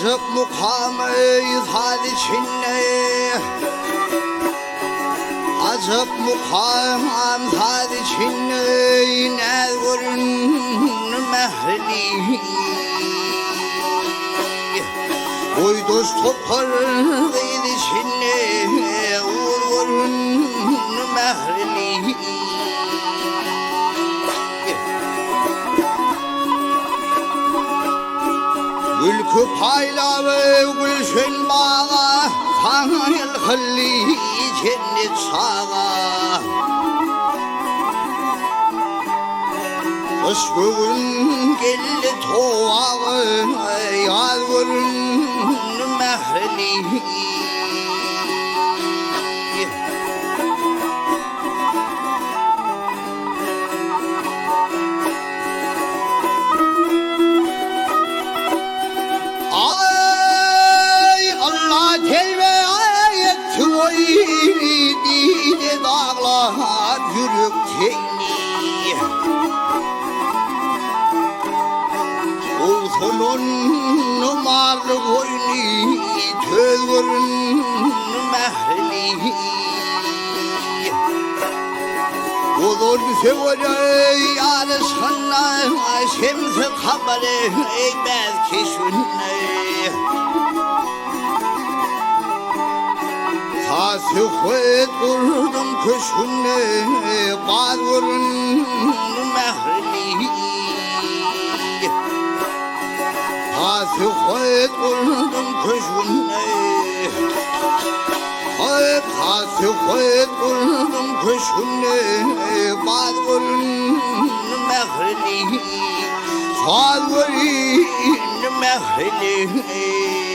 Acık mukamı izhad içinde Acık mukam izhad içinde Ne görün mehli Oy dost topar gıydı içinde Görün mehli Ülkü payla ve gülşün bağa Tanrı halli cennet sağa Kış bugün geldi toğağı Yaz görün mehli Dide dağlar yürük teyni Olsunun numarlı boyni Tözgürün mehli Olur sevore yarışına Şemsi kabare belki şunne Tasıfet vurdum köşküne Bağırın mehli Tasıfet vurdum köşküne Tasıfet vurdum köşküne Bağırın mehli Bağırın mehli